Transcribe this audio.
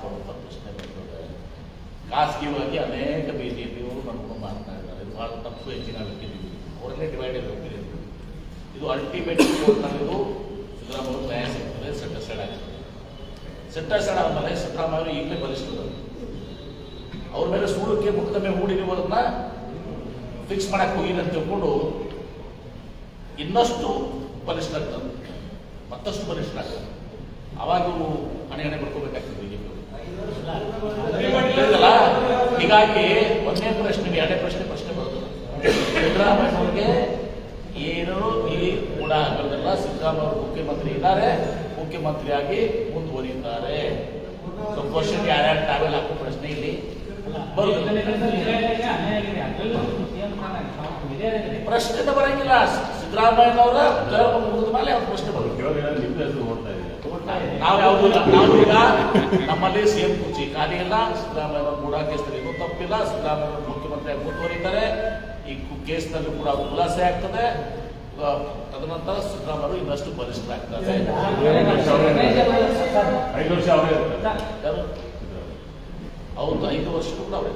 ಕೊಡುವಂಥ ಪ್ರಶ್ನೆ ಬರ್ತದೆ. ಖಾಸಗಿಯಾಗಿ ಅನೇಕ ಬಿಜೆಪಿಯವರು ನಮ್ಮನ್ನು ಮಾಡ್ತಾ ಇದ್ದಾರೆ. ಇದು ಭಾಳ ತಪ್ಪು ಹೆಚ್ಚಿನ ವ್ಯಕ್ತಿಗಳು ಅವರನ್ನೇ ಡಿವೈಡೆಡ್ ಹೋಗ್ತಿದೆ. ಇದು ಅಲ್ಟಿಮೇಟ್ ಕೋರ್ಟ್ನಲ್ಲಿದು ಸಿದ್ದರಾಮಯ್ಯ ನ್ಯಾಯ ಸಿಗ್ತದೆ, ಸೆಟಸೈಡ್ ಆಗ್ತದೆ. ಸೆಟಸೈಡ್ ಆದಮೇಲೆ ಸಿದ್ದರಾಮಯ್ಯ ಈಗಲೇ ಬಲಿಷ್ಠರು. ಅವ್ರ ಮೇಲೆ ಸುಳ್ಳುಕ್ಕೆ ಮುಖದಮೆ ಹೂಡಿರುವುದನ್ನ ಫಿಕ್ಸ್ ಮಾಡಕ್ಕೆ ಹೋಗಿಲ್ಲ ಅಂತ ತಿಳ್ಕೊಂಡು ಇನ್ನಷ್ಟು ಬಲಿಷ್ಠ ಆಗ್ತದೆ, ಮತ್ತಷ್ಟು ಬಲಿಷ್ಠ ಆಗ್ತದೆ. ಅವಾಗ ಇವರು ಹಣೆ ಬರ್ಕೋಬೇಕಾಗ್ತದೆ ಬಿಜೆಪಿ. ಹೀಗಾಗಿ ಒಂದನೇ ಪ್ರಶ್ನೆ ಎರಡನೇ ಪ್ರಶ್ನೆ ಬರ್ತದೆ. ಸಿದ್ದರಾಮಯ್ಯನವ್ರಿಗೆ ಏನು ಈ ಕೂಡ ಆಗಲ್ಲ. ಸಿದ್ದರಾಮಯ್ಯ ಮುಖ್ಯಮಂತ್ರಿ ಇದ್ದಾರೆ, ಮುಖ್ಯಮಂತ್ರಿಯಾಗಿ ಮುಂದುವರಿಯುತ್ತಾರೆ. ಕ್ವಶನ್ ಯಾರ್ಯಾರು ಟ್ರಾವೆಲ್ ಹಾಕೋ ಪ್ರಶ್ನೆ ಇಲ್ಲಿ ಪ್ರಶ್ನೆ ಬರಂಗಿಲ್ಲ. ಸಿದ್ದರಾಮಯ್ಯನವರ ಮುಗಿದ ಮೇಲೆ ಅವ್ರ ಪ್ರಶ್ನೆ ಬರುತ್ತೆ. ನಾವು ಯಾವುದಿಲ್ಲ, ನಾವೀಗ ನಮ್ಮಲ್ಲಿ ಸಿಎಂ ಕುರ್ಚಿ ಖಾಲಿ ಇಲ್ಲ. ಸಿದ್ದರಾಮಯ್ಯ ಕೂಡ ಕೇಸ್ನಲ್ಲಿ ತಪ್ಪಿಲ್ಲ. ಸಿದ್ದರಾಮಯ್ಯ ಮುಖ್ಯಮಂತ್ರಿಯಾಗಿ ಮುಂದುವರಿತಾರೆ. ಈ ಕೇಸ್ನಲ್ಲಿ ಕೂಡ ಖುಲಾಸೆ ಆಗ್ತದೆ. ತದನಂತರ ಸಿದ್ದರಾಮಯ್ಯ ಇನ್ನಷ್ಟು ಬಲಿಷ್ಠರಾಗ್ತಾರೆ. 5 ವರ್ಷ ಅವರೇ ಹೌದು, 5 ವರ್ಷಕ್ಕೂ ಕೂಡ ಅವರೇ.